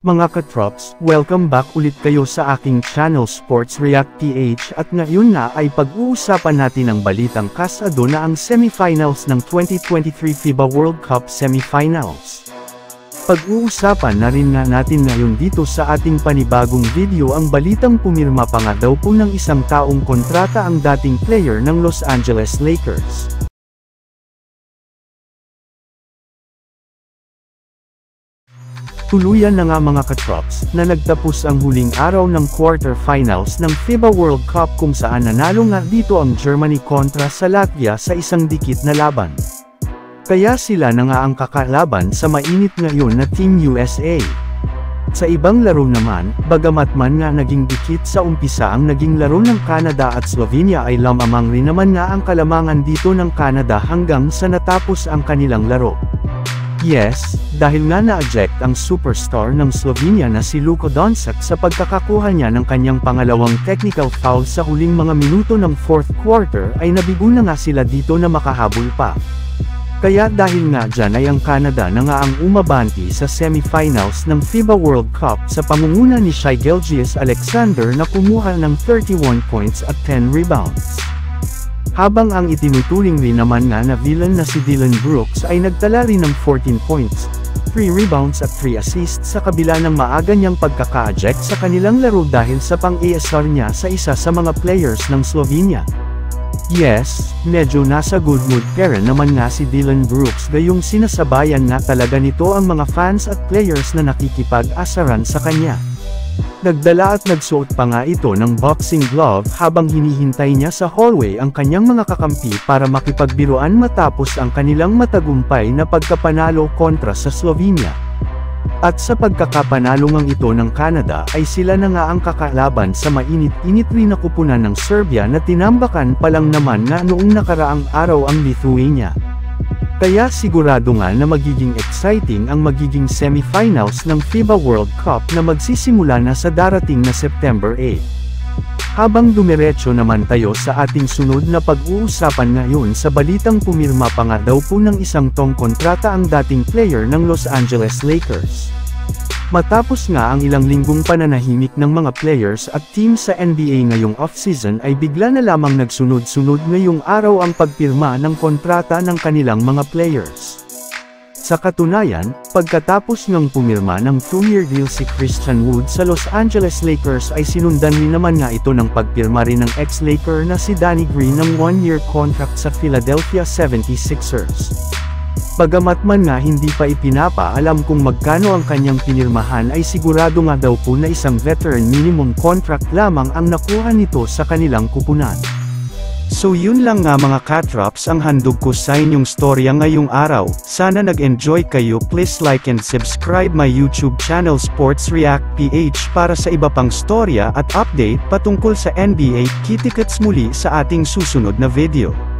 Mga katrops, welcome back ulit kayo sa aking channel Sports React PH at ngayon na ay pag-uusapan natin ang balitang kasado na ang semifinals ng 2023 FIBA World Cup Semifinals. Pag-uusapan na rin nga natin ngayon dito sa ating panibagong video ang balitang pumirma pa nga daw po ng isang taong kontrata ang dating player ng Los Angeles Lakers. Tuluyan na nga mga katrops, na nagtapos ang huling araw ng quarterfinals ng FIBA World Cup kung saan nanalo nga dito ang Germany kontra sa Latvia sa isang dikit na laban. Kaya sila na nga ang kakalaban sa mainit ngayon na Team USA. Sa ibang laro naman, bagamat man nga naging dikit sa umpisa ang naging laro ng Canada at Slovenia ay lamang rin naman nga ang kalamangan dito ng Canada hanggang sa natapos ang kanilang laro. Yes, dahil nga na-eject ang superstar ng Slovenia na si Luka Doncic sa pagkakakuha niya ng kanyang pangalawang technical foul sa huling mga minuto ng fourth quarter ay nabigo na nga sila dito na makahabol pa. Kaya dahil nga dyan ay ang Canada na nga ang umabanti sa semifinals ng FIBA World Cup sa pamunguna ni Shai Gilgeous-Alexander na kumuha ng 31 points at 10 rebounds. Habang ang itinuturing rin naman nga na villain na si Dillon Brooks ay nagtala rin ng 14 points, 3 rebounds at 3 assists sa kabila ng maaga niyang pagkaka-eject sa kanilang laro dahil sa pang-ASR niya sa isa sa mga players ng Slovenia. Yes, medyo nasa good mood pero naman nga si Dillon Brooks gayong sinasabayan nga talaga nito ang mga fans at players na nakikipag-asaran sa kanya. Nagdala at nagsuot pa nga ito ng boxing glove habang hinihintay niya sa hallway ang kanyang mga kakampi para makipagbiruan matapos ang kanilang matagumpay na pagkapanalo kontra sa Slovenia. At sa pagkakapanalo ngang ito ng Canada ay sila na nga ang kakalaban sa mainit-init rin na kupunan ng Serbia na tinambakan pa lang naman nga noong nakaraang araw ang Lithuania. Kaya sigurado nga na magiging exciting ang magiging semifinals ng FIBA World Cup na magsisimula na sa darating na September 8. Habang dumiretso naman tayo sa ating sunod na pag-uusapan ngayon sa balitang pumirma pa nga daw po ng isang tong kontrata ang dating player ng Los Angeles Lakers. Matapos nga ang ilang linggong pananahimik ng mga players at team sa NBA ngayong off-season ay bigla na lamang nagsunod-sunod ngayong araw ang pagpirma ng kontrata ng kanilang mga players. Sa katunayan, pagkatapos ngang pumirma ng 2-year deal si Christian Wood sa Los Angeles Lakers ay sinundan rin naman nga ito ng pagpirma rin ng ex-Laker na si Danny Green ng 1-year contract sa Philadelphia 76ers. Bagamat man nga hindi pa ipinapaalam kung magkano ang kanyang pinirmahan ay sigurado nga daw po na isang veteran minimum contract lamang ang nakuha nito sa kanilang kupunan. So yun lang nga mga katrops ang handog ko sa inyong storya ngayong araw. Sana nag-enjoy kayo. Please like and subscribe my YouTube channel Sports React PH para sa iba pang storya at update patungkol sa NBA. Kita-kits muli sa ating susunod na video.